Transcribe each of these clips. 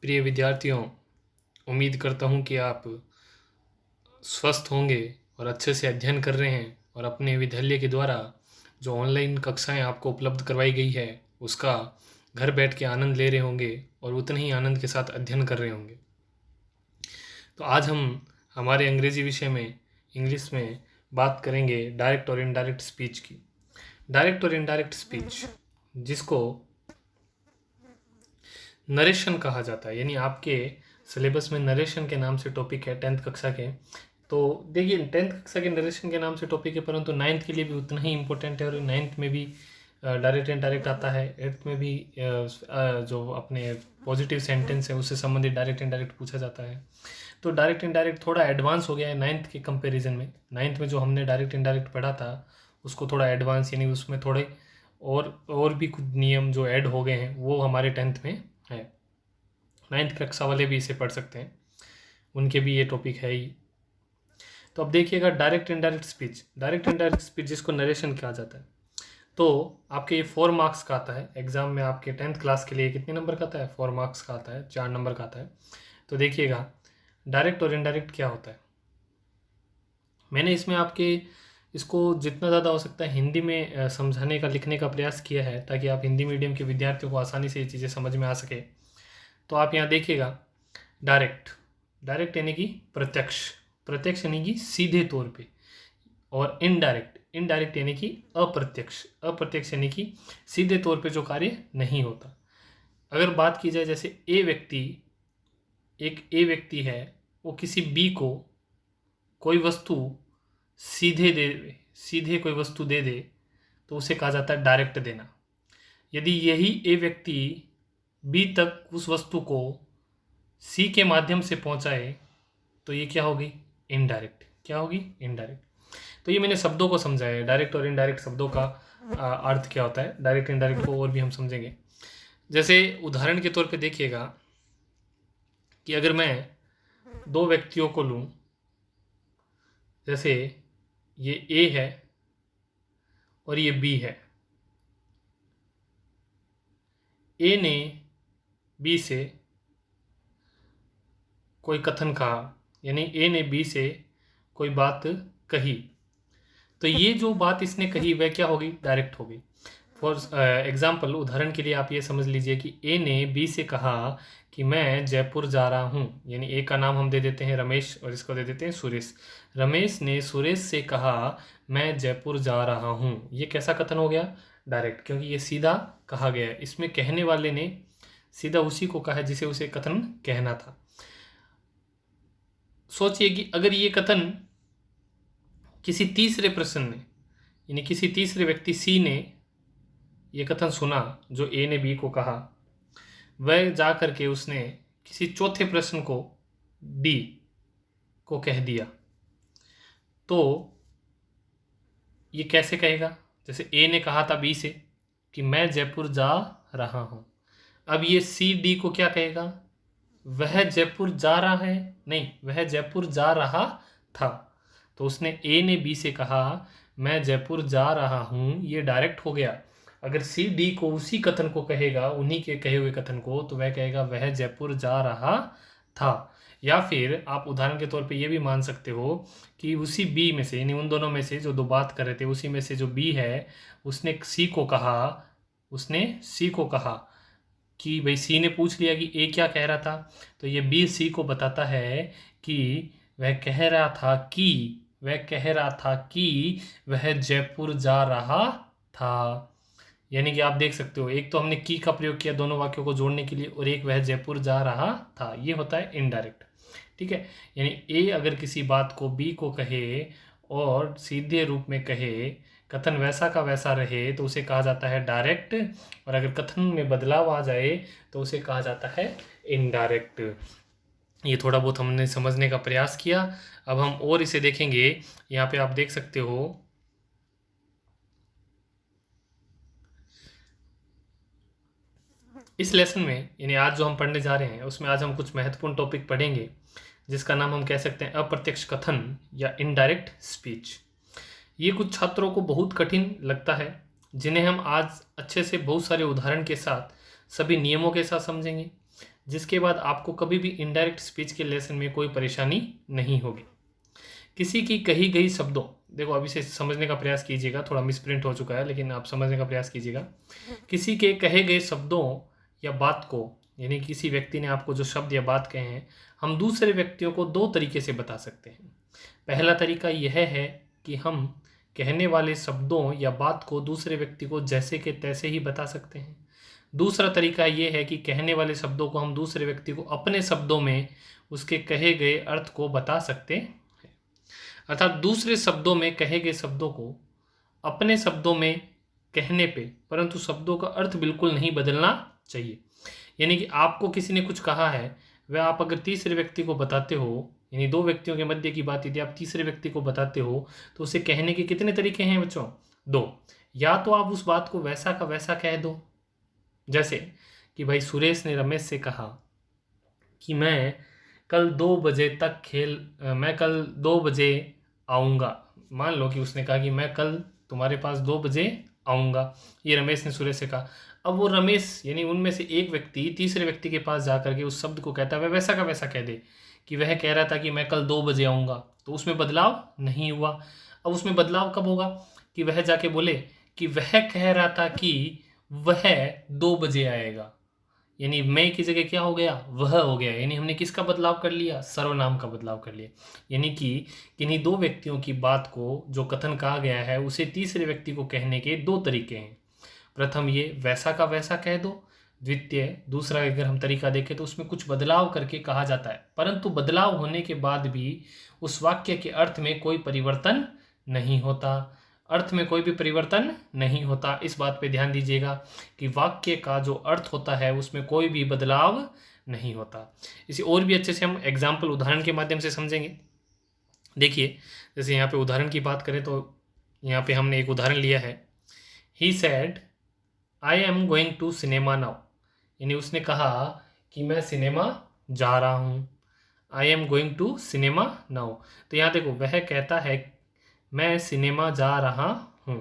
प्रिय विद्यार्थियों, उम्मीद करता हूँ कि आप स्वस्थ होंगे और अच्छे से अध्ययन कर रहे हैं और अपने विद्यालय के द्वारा जो ऑनलाइन कक्षाएं आपको उपलब्ध करवाई गई है उसका घर बैठ के आनंद ले रहे होंगे और उतने ही आनंद के साथ अध्ययन कर रहे होंगे। तो आज हम हमारे अंग्रेजी विषय में इंग्लिश में बात करेंगे डायरेक्ट और इनडायरेक्ट स्पीच की। डायरेक्ट और इनडायरेक्ट स्पीच जिसको नरेशन कहा जाता है, यानी आपके सिलेबस में नरेशन के नाम से टॉपिक है 10th कक्षा के। तो देखिए 10th कक्षा के नरेशन के नाम से टॉपिक है, परंतु 9th के लिए भी उतना ही इम्पोर्टेंट है और 9th में भी डायरेक्ट इनडायरेक्ट आता है। 8th में भी जो अपने पॉजिटिव सेंटेंस है उससे संबंधित डायरेक्ट इनडायरेक्ट पूछा जाता है। तो डायरेक्ट इनडायरेक्ट थोड़ा एडवांस हो गया है 9th के कंपैरिजन में। 9th में जो हमने डायरेक्ट इनडायरेक्ट पढ़ा था उसको थोड़ा एडवांस, यानी उसमें थोड़े और भी कुछ नियम जो ऐड हो गए हैं वो हमारे 10th में है। 9th कक्षा वाले भी इसे पढ़ सकते हैं, उनके भी ये टॉपिक है ही। तो अब देखिएगा direct indirect speech. Direct indirect speech जिसको नरेशन कहा जाता है, तो आपके ये 4 मार्क्स का आता है। एग्जाम में आपके 10th क्लास के लिए कितने नंबर का आता है? 4 मार्क्स का आता है, 4 नंबर का आता है। तो देखिएगा डायरेक्ट और इनडायरेक्ट क्या होता है। मैंने इसमें आपके इसको जितना ज़्यादा हो सकता है हिंदी में समझाने का, लिखने का प्रयास किया है ताकि आप हिंदी मीडियम के विद्यार्थियों को आसानी से ये चीज़ें समझ में आ सके। तो आप यहाँ देखिएगा डायरेक्ट, डायरेक्ट यानी कि प्रत्यक्ष, प्रत्यक्ष यानी कि सीधे तौर पे, और इनडायरेक्ट, इनडायरेक्ट यानी कि अप्रत्यक्ष, अप्रत्यक्ष यानी कि सीधे तौर पे जो कार्य नहीं होता। अगर बात की जाए जैसे ए व्यक्ति, एक ए व्यक्ति है, वो किसी बी को कोई वस्तु सीधे कोई वस्तु दे दे तो उसे कहा जाता है डायरेक्ट देना। यदि यही ए व्यक्ति बी तक उस वस्तु को सी के माध्यम से पहुंचाए तो ये क्या होगी? इनडायरेक्ट। क्या होगी? इनडायरेक्ट। तो ये मैंने शब्दों को समझाया है, डायरेक्ट और इनडायरेक्ट शब्दों का अर्थ क्या होता है। डायरेक्ट इनडायरेक्ट को और भी हम समझेंगे। जैसे उदाहरण के तौर पे देखिएगा कि अगर मैं 2 व्यक्तियों को लूँ, जैसे ये ए है और ये बी है। ए ने बी से कोई कथन कहा, यानी ए ने बी से कोई बात कही, तो ये जो बात इसने कही वह क्या होगी? डायरेक्ट होगी। फॉर एग्जाम्पल, उदाहरण के लिए आप ये समझ लीजिए कि ए ने बी से कहा कि मैं जयपुर जा रहा हूँ, यानी ए का नाम हम दे देते हैं रमेश और इसको दे देते हैं सुरेश। रमेश ने सुरेश से कहा मैं जयपुर जा रहा हूँ। ये कैसा कथन हो गया? डायरेक्ट, क्योंकि ये सीधा कहा गया है। इसमें कहने वाले ने सीधा उसी को कहा जिसे उसे कथन कहना था। सोचिए कि अगर ये कथन किसी तीसरे पर्सन ने, यानी किसी तीसरे व्यक्ति सी ने ये कथन सुना जो ए ने बी को कहा, वह जा करके उसने किसी चौथे प्रश्न को डी को कह दिया, तो ये कैसे कहेगा? जैसे ए ने कहा था बी से कि मैं जयपुर जा रहा हूँ, अब ये सी डी को क्या कहेगा? वह जयपुर जा रहा है? नहीं, वह जयपुर जा रहा था। तो उसने ए ने बी से कहा मैं जयपुर जा रहा हूँ, ये डायरेक्ट हो गया। अगर सी डी को उसी कथन को कहेगा, उन्हीं के कहे हुए कथन को, तो वह कहेगा वह जयपुर जा रहा था। या फिर आप उदाहरण के तौर पे ये भी मान सकते हो कि उसी बी में से, यानी उन दोनों में से जो 2 बात कर रहे थे, उसी में से जो बी है उसने सी को कहा, उसने सी को कहा कि भाई सी ने पूछ लिया कि ए क्या कह रहा था, तो ये बी सी को बताता है कि वह कह रहा था कि वह जयपुर जा रहा था। यानी कि आप देख सकते हो, एक तो हमने की का प्रयोग किया दोनों वाक्यों को जोड़ने के लिए, और एक वह जयपुर जा रहा था। ये होता है इनडायरेक्ट। ठीक है, यानी ए अगर किसी बात को बी को कहे और सीधे रूप में कहे, कथन वैसा का वैसा रहे, तो उसे कहा जाता है डायरेक्ट, और अगर कथन में बदलाव आ जाए तो उसे कहा जाता है इनडायरेक्ट। ये थोड़ा बहुत हमने समझने का प्रयास किया। अब हम और इसे देखेंगे। यहाँ पे आप देख सकते हो इस लेसन में, यानी आज जो हम पढ़ने जा रहे हैं उसमें आज हम कुछ महत्वपूर्ण टॉपिक पढ़ेंगे जिसका नाम हम कह सकते हैं अप्रत्यक्ष कथन या इनडायरेक्ट स्पीच। ये कुछ छात्रों को बहुत कठिन लगता है, जिन्हें हम आज अच्छे से बहुत सारे उदाहरण के साथ, सभी नियमों के साथ समझेंगे। जिसके बाद आपको कभी भी इनडायरेक्ट स्पीच के लेसन में कोई परेशानी नहीं होगी। किसी की कही गई शब्दों, देखो अभी से समझने का प्रयास कीजिएगा, थोड़ा मिसप्रिंट हो चुका है लेकिन आप समझने का प्रयास कीजिएगा। किसी के कहे गए शब्दों या बात को, यानी किसी व्यक्ति ने आपको जो शब्द या बात कहे हैं, हम दूसरे व्यक्तियों को दो तरीके से बता सकते हैं। पहला तरीका यह है कि हम कहने वाले शब्दों या बात को दूसरे व्यक्ति को जैसे के तैसे ही बता सकते हैं। दूसरा तरीका यह है कि कहने वाले शब्दों को हम दूसरे व्यक्ति को अपने शब्दों में उसके कहे गए अर्थ को बता सकते हैं। अर्थात दूसरे शब्दों में कहे गए शब्दों को अपने शब्दों में कहने पे, परंतु शब्दों का अर्थ बिल्कुल नहीं बदलना चाहिए। यानी कि आपको किसी ने कुछ कहा है, वह आप अगर तीसरे व्यक्ति को बताते हो, यानी दो व्यक्तियों के मध्य की बात यदि आप तीसरे व्यक्ति को बताते हो, तो उसे कहने के कितने तरीके हैं बच्चों? दो। या तो आप उस बात को वैसा का वैसा कह दो, जैसे कि भाई सुरेश ने रमेश से कहा कि मैं कल 2 बजे आऊँगा। मान लो कि उसने कहा कि मैं कल तुम्हारे पास 2 बजे आऊँगा, ये रमेश ने सुरेश से कहा। अब वो रमेश यानी उनमें से एक व्यक्ति तीसरे व्यक्ति के पास जा करके उस शब्द को कहता है, वह वैसा का वैसा कह दे कि वह कह रहा था कि मैं कल 2 बजे आऊँगा, तो उसमें बदलाव नहीं हुआ। अब उसमें बदलाव कब होगा? कि वह जाके बोले कि वह कह रहा था कि वह 2 बजे आएगा, यानी मैं की जगह क्या हो गया? वह हो गया। यानी हमने किसका बदलाव कर लिया? सर्वनाम का बदलाव कर लिया। यानी कि किन्हीं दो व्यक्तियों की बात को जो कथन कहा गया है उसे तीसरे व्यक्ति को कहने के दो तरीके हैं। प्रथम ये वैसा का वैसा कह दो, द्वितीय दूसरा अगर हम तरीका देखें तो उसमें कुछ बदलाव करके कहा जाता है, परंतु बदलाव होने के बाद भी उस वाक्य के अर्थ में कोई परिवर्तन नहीं होता। अर्थ में कोई भी परिवर्तन नहीं होता। इस बात पे ध्यान दीजिएगा कि वाक्य का जो अर्थ होता है उसमें कोई भी बदलाव नहीं होता। इसे और भी अच्छे से हम एग्जाम्पल उदाहरण के माध्यम से समझेंगे। देखिए, जैसे यहाँ पे उदाहरण की बात करें तो यहाँ पे हमने एक उदाहरण लिया है, he said I am going to cinema now, यानी उसने कहा कि मैं सिनेमा जा रहा हूँ। I am going to cinema now, तो यहाँ देखो वह कहता है मैं सिनेमा जा रहा हूँ।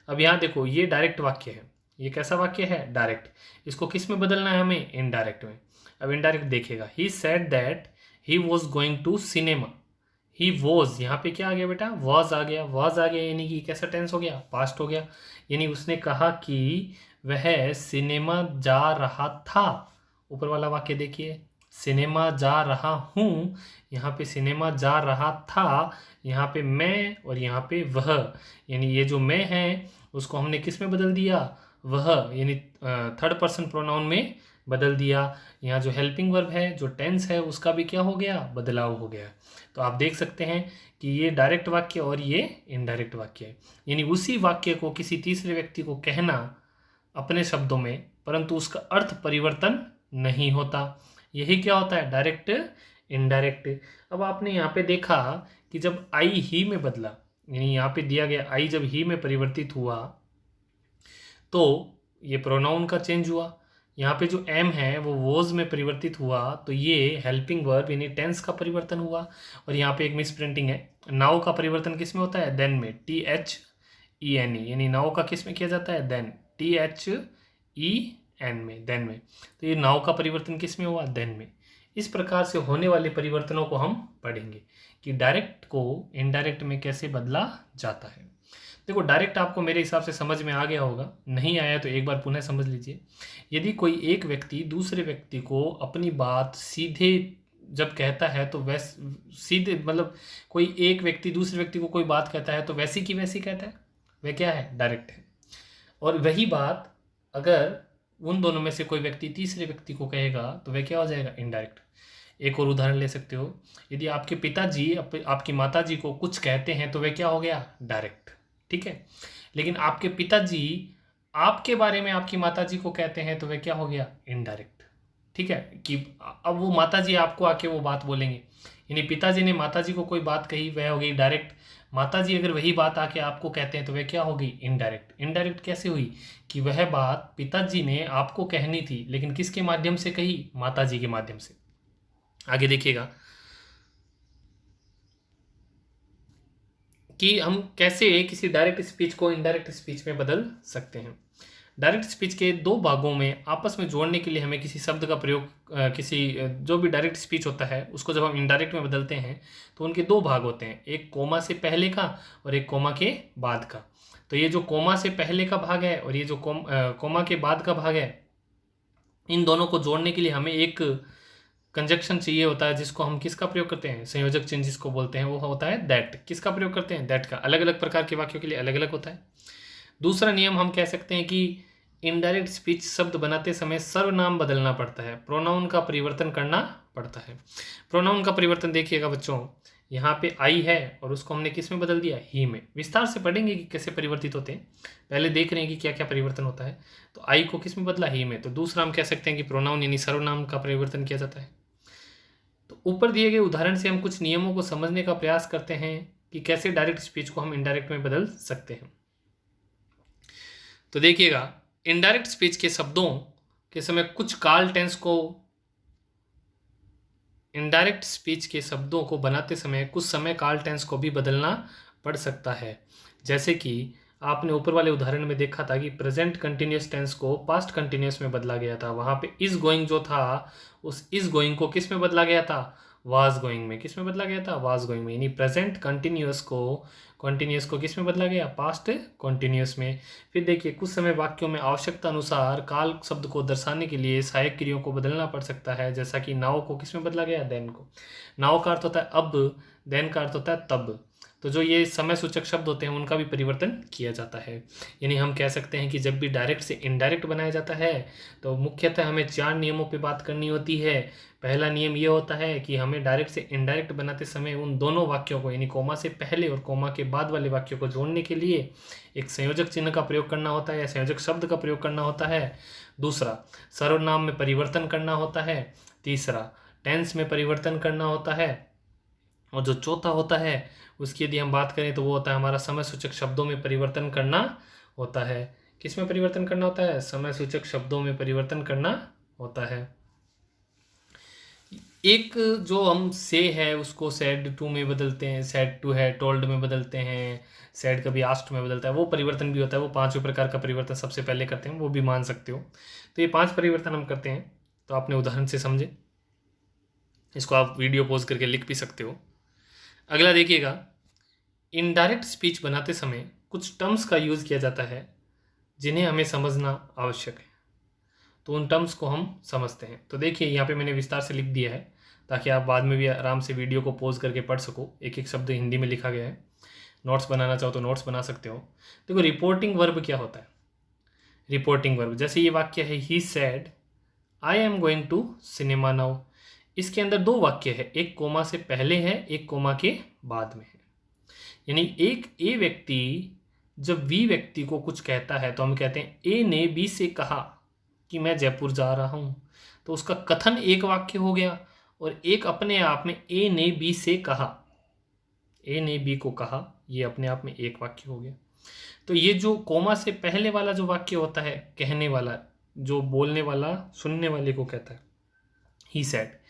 अब यहाँ देखो ये डायरेक्ट वाक्य है। ये कैसा वाक्य है? डायरेक्ट। इसको किस में बदलना है हमें? इनडायरेक्ट में। अब इनडायरेक्ट देखिएगा, he said that he was going to cinema. He was, यहाँ पे क्या आ गया बेटा? वॉज आ गया। वॉज आ गया यानी कि कैसा टेंस हो गया? पास्ट हो गया। यानी उसने कहा कि वह सिनेमा जा रहा था। ऊपर वाला वाक्य देखिए, सिनेमा जा रहा हूँ, यहाँ पे सिनेमा जा रहा था, यहाँ पे मैं और यहाँ पे वह, यानी ये जो मैं है उसको हमने किस में बदल दिया? वह, यानी थर्ड पर्सन प्रोनाउन में बदल दिया। यहाँ जो हेल्पिंग वर्ब है, जो टेंस है, उसका भी क्या हो गया? बदलाव हो गया। तो आप देख सकते हैं कि ये डायरेक्ट वाक्य और ये इनडायरेक्ट वाक्य है। यानी उसी वाक्य को किसी तीसरे व्यक्ति को कहना अपने शब्दों में, परंतु उसका अर्थ परिवर्तन नहीं होता। यही क्या होता है? Direct indirect. अब आपने यहाँ पे देखा कि जब आई ही में बदला, यानी यहाँ पे दिया गया आई जब ही में परिवर्तित हुआ तो ये प्रोनाउन का चेंज हुआ। यहाँ पे जो एम है वो वॉज में परिवर्तित हुआ तो ये हेल्पिंग वर्ब यानी टेंस का परिवर्तन हुआ। और यहाँ पे एक मिस प्रिंटिंग है, नाउ का परिवर्तन किस में होता है? देन में, THENE, यानी नाउ का किस में किया जाता है? देन, THEN में, देन में। तो ये नाउ का परिवर्तन किस में हुआ? देन में। इस प्रकार से होने वाले परिवर्तनों को हम पढ़ेंगे कि डायरेक्ट को इनडायरेक्ट में कैसे बदला जाता है। देखो, डायरेक्ट आपको मेरे हिसाब से समझ में आ गया होगा, नहीं आया तो एक बार पुनः समझ लीजिए। यदि कोई एक व्यक्ति दूसरे व्यक्ति को अपनी बात सीधे जब कहता है तो सीधे, मतलब कोई एक व्यक्ति दूसरे व्यक्ति को कोई बात कहता है तो वैसी की वैसी कहता है, वह क्या है? डायरेक्ट है। और वही बात अगर उन दोनों में से कोई व्यक्ति तीसरे व्यक्ति को कहेगा तो वह क्या हो जाएगा? इनडायरेक्ट। एक और उदाहरण ले सकते हो, यदि आपके पिताजी आपकी माताजी को कुछ कहते हैं तो वह क्या हो गया? डायरेक्ट। ठीक है। लेकिन आपके पिताजी आपके बारे में आपकी माताजी को कहते हैं तो वह क्या हो गया? इनडायरेक्ट। ठीक है, कि अब वो माताजी आपको आके वो बात बोलेंगे, यानी पिताजी ने माताजी को कोई बात कही, वह हो गई डायरेक्ट। माताजी अगर वही बात आके आपको कहते हैं तो वह क्या हो गई? इनडायरेक्ट। इनडायरेक्ट कैसे हुई? कि वह बात पिताजी ने आपको कहनी थी लेकिन किसके माध्यम से कही? माताजी के माध्यम से। आगे देखिएगा कि हम कैसे किसी डायरेक्ट स्पीच को इनडायरेक्ट स्पीच में बदल सकते हैं। डायरेक्ट स्पीच के दो भागों में आपस में जोड़ने के लिए हमें किसी शब्द का प्रयोग किसी जो भी डायरेक्ट स्पीच होता है उसको जब हम इनडायरेक्ट में बदलते हैं तो उनके दो भाग होते हैं, एक कोमा से पहले का और एक कोमा के बाद का। तो ये जो कोमा से पहले का भाग है और ये जो कोमा के बाद का भाग है, इन दोनों को जोड़ने के लिए हमें एक कंजक्शन चाहिए होता है जिसको हम किसका प्रयोग करते हैं, संयोजक चिन्ह जिसको बोलते हैं वो होता है दैट। किसका प्रयोग करते हैं, दैट का। अलग अलग प्रकार के वाक्यों के लिए अलग अलग होता है। दूसरा नियम हम कह सकते हैं कि इनडायरेक्ट स्पीच शब्द बनाते समय सर्वनाम बदलना पड़ता है, प्रोनाउन का परिवर्तन करना पड़ता है। प्रोनाउन का परिवर्तन देखिएगा बच्चों, यहाँ पे आई है और उसको हमने किस में बदल दिया, ही में। विस्तार से पढ़ेंगे कि कैसे परिवर्तित होते हैं, पहले देख रहे हैं कि क्या क्या परिवर्तन होता है। तो आई को किस में बदला, ही में। तो दूसरा हम कह सकते हैं कि प्रोनाउन यानी सर्वनाम का परिवर्तन किया जाता है। तो ऊपर दिए गए उदाहरण से हम कुछ नियमों को समझने का प्रयास करते हैं कि कैसे डायरेक्ट स्पीच को हम इनडायरेक्ट में बदल सकते हैं। तो देखिएगा, इनडायरेक्ट स्पीच के शब्दों के समय कुछ काल टेंस को, इनडायरेक्ट स्पीच के शब्दों को बनाते समय कुछ समय काल टेंस को भी बदलना पड़ सकता है। जैसे कि आपने ऊपर वाले उदाहरण में देखा था कि प्रेजेंट कंटिन्यूस टेंस को पास्ट कंटिन्यूस में बदला गया था। वहाँ पे इज गोइंग जो था, उस इज गोइंग को किस में बदला गया था, वाज गोइंग में। किस में बदला गया था, वाज गोइंग में। यानी प्रेजेंट कंटिन्यूस को किस में बदला गया, पास्ट कंटिन्यूस में। फिर देखिए, कुछ समय वाक्यों में आवश्यकता अनुसार काल शब्द को दर्शाने के लिए सहायक क्रियाओं को बदलना पड़ सकता है। जैसा कि नाउ को किस में बदला गया, देन को। नाउ का अर्थ होता है अब, देन का अर्थ होता है तब। तो जो ये समय सूचक शब्द होते हैं उनका भी परिवर्तन किया जाता है। यानी हम कह सकते हैं कि जब भी डायरेक्ट से इनडायरेक्ट बनाया जाता है तो मुख्यतः हमें 4 नियमों पे बात करनी होती है। पहला नियम ये होता है कि हमें डायरेक्ट से इनडायरेक्ट बनाते समय उन दोनों वाक्यों को, यानी कोमा से पहले और कोमा के बाद वाले वाक्यों को जोड़ने के लिए एक संयोजक चिन्ह का प्रयोग करना होता है या संयोजक शब्द का प्रयोग करना होता है। दूसरा, सर्वनाम में परिवर्तन करना होता है। तीसरा, टेंस में परिवर्तन करना होता है। और जो चौथा होता है उसकी यदि हम बात करें तो वो होता है हमारा समय सूचक शब्दों में परिवर्तन करना होता है। किस में परिवर्तन करना होता है, समय सूचक शब्दों में परिवर्तन करना होता है। एक जो हम से है उसको सेड टू में बदलते हैं, सेड टू है टोल्ड में बदलते हैं, सेड कभी आस्ट में बदलता है, वो परिवर्तन भी होता है। वो 5वें प्रकार का परिवर्तन सबसे पहले करते हैं, वो भी मान सकते हो। तो ये 5 परिवर्तन हम करते हैं। तो आपने उदाहरण से समझे, इसको आप वीडियो पॉज करके लिख भी सकते हो। अगला देखिएगा, इनडायरेक्ट स्पीच बनाते समय कुछ टर्म्स का यूज़ किया जाता है जिन्हें हमें समझना आवश्यक है। तो उन टर्म्स को हम समझते हैं। तो देखिए, यहाँ पे मैंने विस्तार से लिख दिया है ताकि आप बाद में भी आराम से वीडियो को पॉज करके पढ़ सको। एक एक शब्द हिंदी में लिखा गया है। नोट्स बनाना चाहो तो नोट्स बना सकते हो। देखो, रिपोर्टिंग वर्ब क्या होता है। रिपोर्टिंग वर्ब, जैसे ये वाक्य है, he said I am going to cinema now. इसके अंदर 2 वाक्य है, एक कोमा से पहले है, एक कोमा के बाद में है। यानी एक ए व्यक्ति जब बी व्यक्ति को कुछ कहता है तो हम कहते हैं ए ने बी से कहा कि मैं जयपुर जा रहा हूँ। तो उसका कथन एक वाक्य हो गया और एक अपने आप में ए ने बी से कहा, ए ने बी को कहा, ये अपने आप में एक वाक्य हो गया। तो ये जो कोमा से पहले वाला जो वाक्य होता है, कहने वाला, जो बोलने वाला सुनने वाले को कहता है, ही सेड,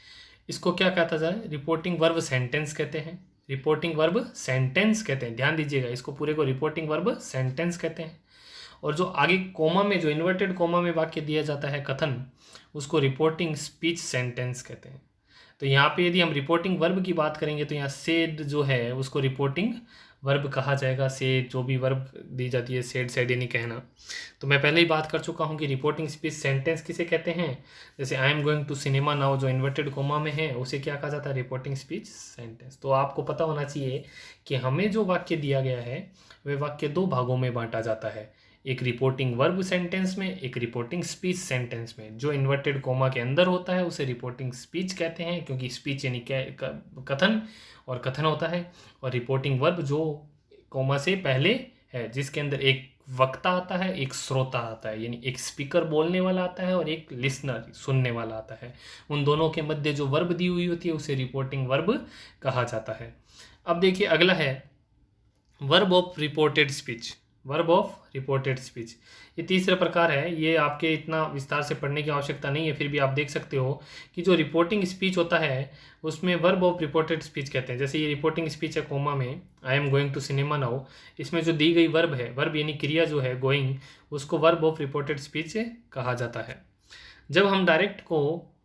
इसको क्या कहता जाए, रिपोर्टिंग वर्ब सेंटेंस कहते हैं। रिपोर्टिंग वर्ब सेंटेंस कहते हैं, ध्यान दीजिएगा, इसको पूरे को रिपोर्टिंग वर्ब सेंटेंस कहते हैं। और जो आगे कोमा में, जो इन्वर्टेड कोमा में वाक्य दिया जाता है कथन, उसको रिपोर्टिंग स्पीच सेंटेंस कहते हैं। तो यहाँ पे यदि हम रिपोर्टिंग वर्ब की बात करेंगे तो यहाँ सेड जो है उसको रिपोर्टिंग वर्ब कहा जाएगा। से जो भी वर्ब दी जाती है, सेड सेड यानी कहना। तो मैं पहले ही बात कर चुका हूँ कि रिपोर्टिंग स्पीच सेंटेंस किसे कहते हैं। जैसे I am going to cinema now, जो इन्वर्टेड कोमा में है, उसे क्या कहा जाता है, रिपोर्टिंग स्पीच सेंटेंस। तो आपको पता होना चाहिए कि हमें जो वाक्य दिया गया है वह वाक्य 2 भागों में बांटा जाता है, एक रिपोर्टिंग वर्ब सेंटेंस में, एक रिपोर्टिंग स्पीच सेंटेंस में। जो इन्वर्टेड कोमा के अंदर होता है उसे रिपोर्टिंग स्पीच कहते हैं, क्योंकि स्पीच यानी कथन और कथन होता है। और रिपोर्टिंग वर्ब जो कोमा से पहले है, जिसके अंदर एक वक्ता आता है, एक श्रोता आता है, यानी एक स्पीकर बोलने वाला आता है और एक लिसनर सुनने वाला आता है। उन दोनों के मध्य जो वर्ब दी हुई होती है उसे रिपोर्टिंग वर्ब कहा जाता है। अब देखिए, अगला है verb of reported speech. Verb of reported speech. ये तीसरा प्रकार है, ये आपके इतना विस्तार से पढ़ने की आवश्यकता नहीं है, फिर भी आप देख सकते हो कि जो रिपोर्टिंग स्पीच होता है उसमें वर्ब ऑफ रिपोर्टेड स्पीच कहते हैं। जैसे ये रिपोर्टिंग स्पीच है कोमा में, I am going to cinema now, इसमें जो दी गई वर्ब है, वर्ब यानी क्रिया जो है गोइंग, उसको वर्ब ऑफ रिपोर्टेड स्पीच कहा जाता है। जब हम डायरेक्ट को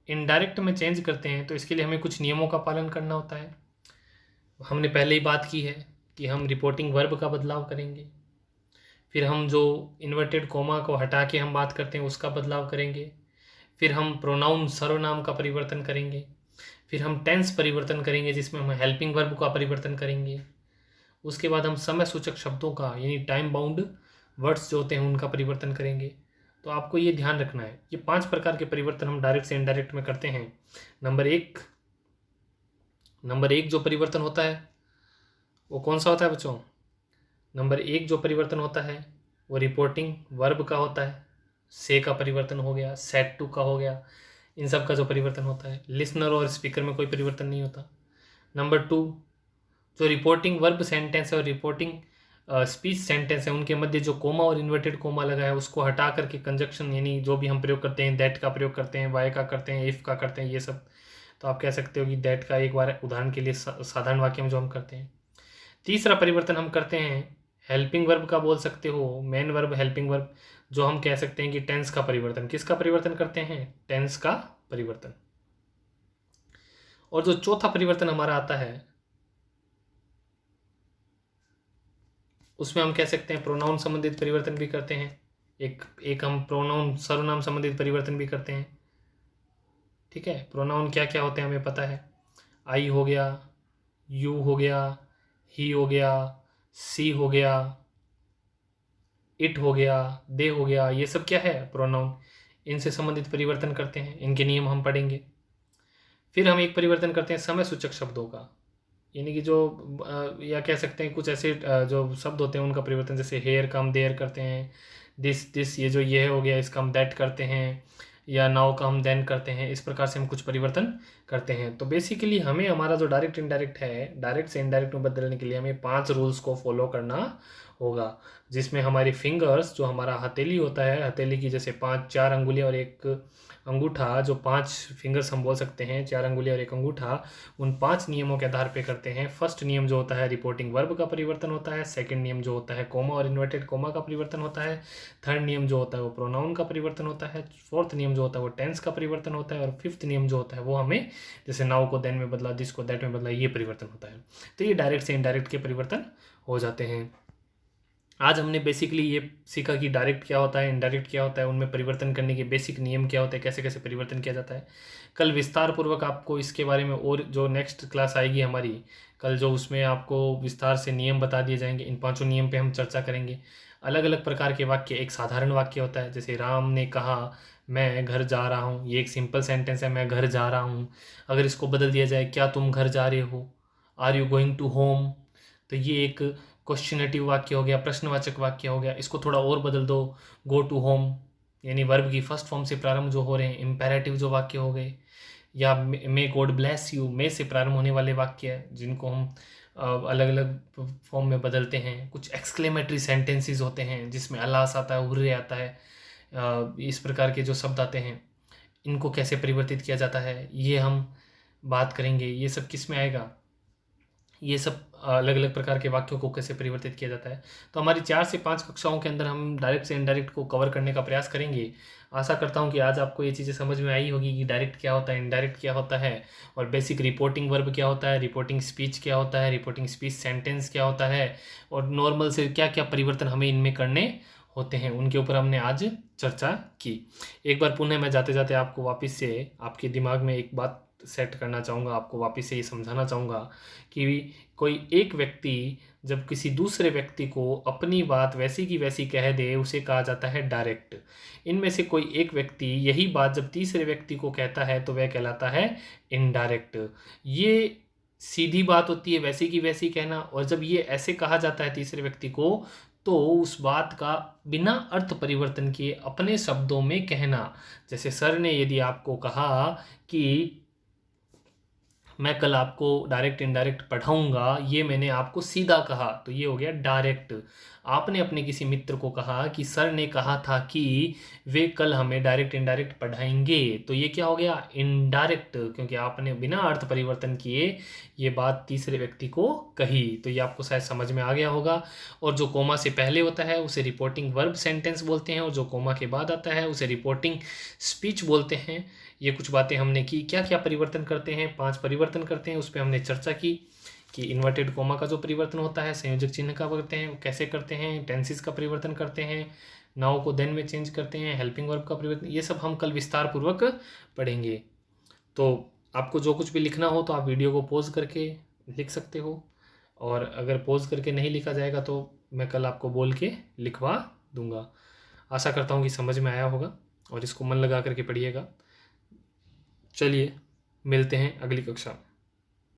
इनडायरेक्ट में चेंज करते हैं तो इसके लिए हमें कुछ नियमों का पालन करना होता है। हमने पहले ही बात की है कि हम रिपोर्टिंग वर्ब का बदलाव करेंगे, फिर हम जो इन्वर्टेड कोमा को हटा के हम बात करते हैं उसका बदलाव करेंगे, फिर हम प्रोनाउन सर्वनाम का परिवर्तन करेंगे, फिर हम टेंस परिवर्तन करेंगे जिसमें हम हेल्पिंग वर्ब का परिवर्तन करेंगे, उसके बाद हम समय सूचक शब्दों का यानी टाइम बाउंड वर्ड्स जो होते हैं उनका परिवर्तन करेंगे। तो आपको ये ध्यान रखना है, ये 5 प्रकार के परिवर्तन हम डायरेक्ट से इनडायरेक्ट में करते हैं। नंबर एक जो परिवर्तन होता है वो कौन सा होता है बच्चों? नंबर 1 जो परिवर्तन होता है वो रिपोर्टिंग वर्ब का होता है। से का परिवर्तन हो गया, सेट टू का हो गया, इन सब का जो परिवर्तन होता है। लिसनर और स्पीकर में कोई परिवर्तन नहीं होता। नंबर 2 जो रिपोर्टिंग वर्ब सेंटेंस है और रिपोर्टिंग स्पीच सेंटेंस है उनके मध्य जो कोमा और इन्वर्टेड कोमा लगा है उसको हटा करके कंजक्शन यानी जो भी हम प्रयोग करते हैं, दैट का प्रयोग करते हैं, वाई का करते हैं, इफ़ का करते हैं, ये सब। तो आप कह सकते हो कि दैट का एक बार उदाहरण के लिए साधारण वाक्य में जो हम करते हैं। तीसरा परिवर्तन हम करते हैं हेल्पिंग वर्ब का, बोल सकते हो मेन वर्ब, हेल्पिंग वर्ब, जो हम कह सकते हैं कि टेंस का परिवर्तन। किसका परिवर्तन करते हैं? टेंस का परिवर्तन। और जो चौथा परिवर्तन हमारा आता है उसमें हम कह सकते हैं प्रोनाउन संबंधित परिवर्तन भी करते हैं। एक हम प्रोनाउन सर्वनाम संबंधित परिवर्तन भी करते हैं। ठीक है, प्रोनाउन क्या क्या होते हैं हमें पता है। आई हो गया, यू हो गया, ही हो गया, सी हो गया, इट हो गया, दे हो गया, ये सब क्या है? प्रोनाउन। इनसे संबंधित परिवर्तन करते हैं, इनके नियम हम पढ़ेंगे। फिर हम एक परिवर्तन करते हैं समय सूचक शब्दों का, यानी कि जो या कह सकते हैं कुछ ऐसे जो शब्द होते हैं उनका परिवर्तन, जैसे हेयर का हम देयर करते हैं, दिस ये जो ये हो गया इसका हम दैट करते हैं, या नाउ का हम देन करते हैं। इस प्रकार से हम कुछ परिवर्तन करते हैं। तो बेसिकली हमें हमारा जो डायरेक्ट इनडायरेक्ट है, डायरेक्ट से इनडायरेक्ट में बदलने के लिए हमें 5 रूल्स को फॉलो करना होगा, जिसमें हमारी फिंगर्स, जो हमारा हथेली होता है, हथेली की जैसे 4 अंगुलियां और एक अंगूठा, जो 5 फिंगर्स हम बोल सकते हैं, 4 अंगुलियां और एक अंगूठा, उन 5 नियमों के आधार पे करते हैं। फर्स्ट नियम जो होता है रिपोर्टिंग वर्ब का परिवर्तन होता है। सेकंड नियम जो होता है कोमा और इन्वर्टेड कोमा का परिवर्तन होता है। थर्ड नियम जो होता है वो प्रोनाउन का परिवर्तन होता है। फोर्थ नियम जो होता है वो टेंस का परिवर्तन होता है। और फिफ्थ नियम जो होता है वो हमें जैसे नाउ को देन में बदला, दिस को दैट में बदला, ये परिवर्तन होता है। तो ये डायरेक्ट से इनडायरेक्ट के परिवर्तन हो जाते हैं। आज हमने बेसिकली ये सीखा कि डायरेक्ट क्या होता है, इनडायरेक्ट क्या होता है, उनमें परिवर्तन करने के बेसिक नियम क्या होते हैं, कैसे कैसे परिवर्तन किया जाता है। कल विस्तार पूर्वक आपको इसके बारे में, और जो नेक्स्ट क्लास आएगी हमारी कल, जो उसमें आपको विस्तार से नियम बता दिए जाएंगे। इन 5 नियम पे हम चर्चा करेंगे। अलग अलग प्रकार के वाक्य, एक साधारण वाक्य होता है जैसे राम ने कहा मैं घर जा रहा हूँ, ये एक सिंपल सेंटेंस है, मैं घर जा रहा हूँ। अगर इसको बदल दिया जाए क्या तुम घर जा रहे हो, are you going to home, तो ये एक क्वेश्चनेटिव वाक्य हो गया, प्रश्नवाचक वाक्य हो गया। इसको थोड़ा और बदल दो, गो टू होम, यानी वर्ब की फर्स्ट फॉर्म से प्रारंभ जो हो रहे हैं, इम्पेरेटिव जो वाक्य हो गए। या मे गॉड ब्लेस यू, मे से प्रारंभ होने वाले वाक्य हैं जिनको हम अलग अलग फॉर्म में बदलते हैं। कुछ एक्सक्लेमेटरी सेंटेंसेस होते हैं जिसमें अल्लाह आता है, हुर्रे आता है, इस प्रकार के जो शब्द आते हैं, इनको कैसे परिवर्तित किया जाता है ये हम बात करेंगे। ये सब किस में आएगा, ये सब अलग अलग प्रकार के वाक्यों को कैसे परिवर्तित किया जाता है। तो हमारी 4 से 5 कक्षाओं के अंदर हम डायरेक्ट से इनडायरेक्ट को कवर करने का प्रयास करेंगे। आशा करता हूँ कि आज आपको ये चीज़ें समझ में आई होगी कि डायरेक्ट क्या होता है, इनडायरेक्ट क्या होता है, और बेसिक रिपोर्टिंग वर्ब क्या होता है, रिपोर्टिंग स्पीच क्या होता है, रिपोर्टिंग स्पीच सेंटेंस क्या होता है, और नॉर्मल से क्या क्या परिवर्तन हमें इनमें करने होते हैं, उनके ऊपर हमने आज चर्चा की। एक बार पुनः मैं जाते जाते आपको वापस से आपके दिमाग में एक बात सेट करना चाहूँगा, आपको वापस से ये समझाना चाहूँगा कि कोई एक व्यक्ति जब किसी दूसरे व्यक्ति को अपनी बात वैसी की वैसी कह दे उसे कहा जाता है डायरेक्ट। इनमें से कोई एक व्यक्ति यही बात जब तीसरे व्यक्ति को कहता है तो वह कहलाता है इनडायरेक्ट। ये सीधी बात होती है, वैसी की वैसी कहना, और जब ये ऐसे कहा जाता है तीसरे व्यक्ति को तो उस बात का बिना अर्थ परिवर्तन किए अपने शब्दों में कहना। जैसे सर ने यदि आपको कहा कि मैं कल आपको डायरेक्ट इनडायरेक्ट पढ़ाऊंगा, ये मैंने आपको सीधा कहा, तो ये हो गया डायरेक्ट। आपने अपने किसी मित्र को कहा कि सर ने कहा था कि वे कल हमें डायरेक्ट इनडायरेक्ट पढ़ाएंगे, तो ये क्या हो गया, इनडायरेक्ट, क्योंकि आपने बिना अर्थ परिवर्तन किए ये बात तीसरे व्यक्ति को कही। तो ये आपको शायद समझ में आ गया होगा। और जो कोमा से पहले होता है उसे रिपोर्टिंग वर्ब सेंटेंस बोलते हैं, और जो कोमा के बाद आता है उसे रिपोर्टिंग स्पीच बोलते हैं। ये कुछ बातें हमने की, क्या क्या परिवर्तन करते हैं, 5 परिवर्तन करते हैं, उस पर हमने चर्चा की कि इन्वर्टेड कोमा का जो परिवर्तन होता है, संयोजक चिन्ह का करते हैं, वो कैसे करते हैं, टेंसेस का परिवर्तन करते हैं, नाउ को देन में चेंज करते हैं, हेल्पिंग वर्ब का परिवर्तन, ये सब हम कल विस्तार पूर्वक पढ़ेंगे। तो आपको जो कुछ भी लिखना हो तो आप वीडियो को पॉज करके लिख सकते हो, और अगर पॉज करके नहीं लिखा जाएगा तो मैं कल आपको बोल के लिखवा दूंगा। आशा करता हूँ कि समझ में आया होगा और इसको मन लगा करके पढ़िएगा। चलिए मिलते हैं अगली कक्षा में।